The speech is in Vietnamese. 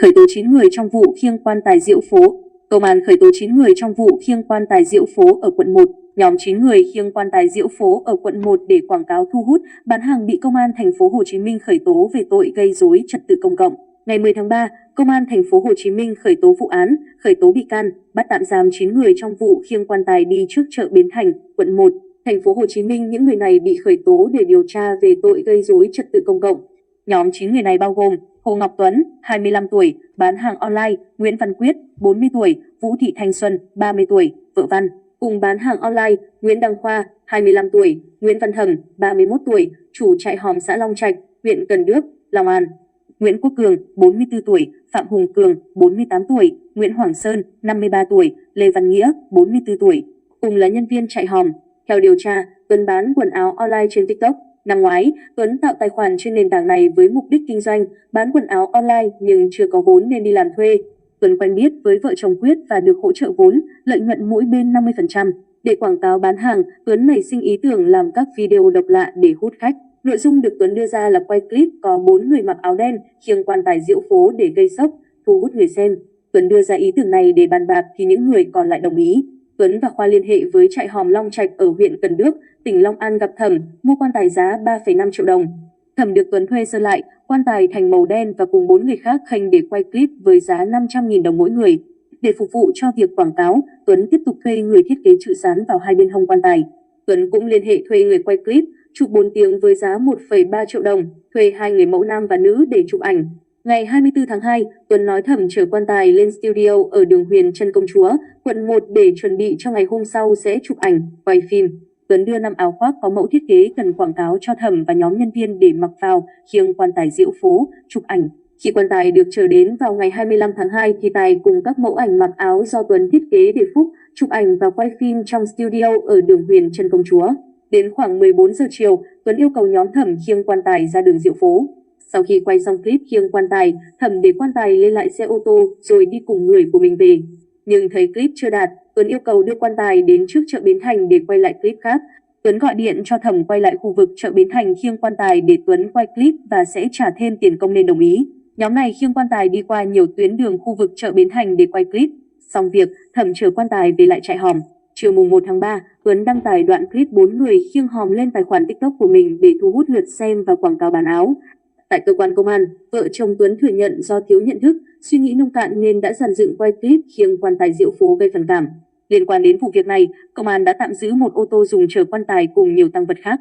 Khởi tố 9 người trong vụ khiêng quan tài diễu phố. Công an khởi tố 9 người trong vụ khiêng quan tài diễu phố ở quận 1. Nhóm 9 người khiêng quan tài diễu phố ở quận 1 để quảng cáo thu hút, bán hàng bị Công an thành phố Hồ Chí Minh khởi tố về tội gây rối trật tự công cộng. Ngày 10 tháng 3, Công an thành phố Hồ Chí Minh khởi tố vụ án, khởi tố bị can, bắt tạm giam 9 người trong vụ khiêng quan tài đi trước chợ Bến Thành, quận 1, thành phố Hồ Chí Minh. Những người này bị khởi tố để điều tra về tội gây rối trật tự công cộng. Nhóm 9 người này bao gồm Hồ Ngọc Tuấn, 25 tuổi, bán hàng online, Nguyễn Văn Quyết, 40 tuổi, Vũ Thị Thanh Xuân, 30 tuổi, vợ Văn, cùng bán hàng online, Nguyễn Đăng Khoa, 25 tuổi, Nguyễn Văn Thầm, 31 tuổi, chủ trại hòm xã Long Trạch, huyện Cần Đước, Long An, Nguyễn Quốc Cường, 44 tuổi, Phạm Hùng Cường, 48 tuổi, Nguyễn Hoàng Sơn, 53 tuổi, Lê Văn Nghĩa, 44 tuổi, cùng là nhân viên trại hòm. Theo điều tra, Tuấn bán quần áo online trên TikTok. Năm ngoái, Tuấn tạo tài khoản trên nền tảng này với mục đích kinh doanh, bán quần áo online nhưng chưa có vốn nên đi làm thuê. Tuấn quen biết với vợ chồng Quyết và được hỗ trợ vốn, lợi nhuận mỗi bên 50%. Để quảng cáo bán hàng, Tuấn nảy sinh ý tưởng làm các video độc lạ để hút khách. Nội dung được Tuấn đưa ra là quay clip có 4 người mặc áo đen khiêng quan tài diễu phố để gây sốc, thu hút người xem. Tuấn đưa ra ý tưởng này để bàn bạc thì những người còn lại đồng ý. Tuấn và Khoa liên hệ với trại hòm Long Trạch ở huyện Cần Đước, tỉnh Long An gặp Thẩm, mua quan tài giá 3,5 triệu đồng. Thẩm được Tuấn thuê sơ lại quan tài thành màu đen và cùng 4 người khác khênh để quay clip với giá 500.000 đồng mỗi người. Để phục vụ cho việc quảng cáo, Tuấn tiếp tục thuê người thiết kế chữ dán vào hai bên hông quan tài. Tuấn cũng liên hệ thuê người quay clip, chụp 4 tiếng với giá 1,3 triệu đồng, thuê 2 người mẫu nam và nữ để chụp ảnh. Ngày 24 tháng 2, Tuấn nói Thẩm chở quan tài lên studio ở đường Huyền Trân Công Chúa, quận 1 để chuẩn bị cho ngày hôm sau sẽ chụp ảnh, quay phim. Tuấn đưa 5 áo khoác có mẫu thiết kế cần quảng cáo cho Thẩm và nhóm nhân viên để mặc vào, khiêng quan tài diễu phố, chụp ảnh. Khi quan tài được chở đến vào ngày 25 tháng 2 thì Tài cùng các mẫu ảnh mặc áo do Tuấn thiết kế để Phúc chụp ảnh và quay phim trong studio ở đường Huyền Trân Công Chúa. Đến khoảng 14 giờ chiều, Tuấn yêu cầu nhóm Thẩm khiêng quan tài ra đường diễu phố. Sau khi quay xong clip khiêng quan tài, Thẩm để quan tài lên lại xe ô tô rồi đi cùng người của mình về. Nhưng thấy clip chưa đạt, Tuấn yêu cầu đưa quan tài đến trước chợ Bến Thành để quay lại clip khác. Tuấn gọi điện cho Thẩm quay lại khu vực chợ Bến Thành khiêng quan tài để Tuấn quay clip và sẽ trả thêm tiền công nên đồng ý. Nhóm này khiêng quan tài đi qua nhiều tuyến đường khu vực chợ Bến Thành để quay clip. Xong việc, Thẩm chở quan tài về lại trại hòm. Chiều mùng 1 tháng 3, Tuấn đăng tải đoạn clip 4 người khiêng hòm lên tài khoản TikTok của mình để thu hút lượt xem và quảng cáo bán áo. Tại cơ quan công an, vợ chồng Tuấn thừa nhận do thiếu nhận thức, suy nghĩ nông cạn nên đã dàn dựng quay clip khiêng quan tài diễu phố gây phản cảm. Liên quan đến vụ việc này, công an đã tạm giữ một ô tô dùng chở quan tài cùng nhiều tang vật khác.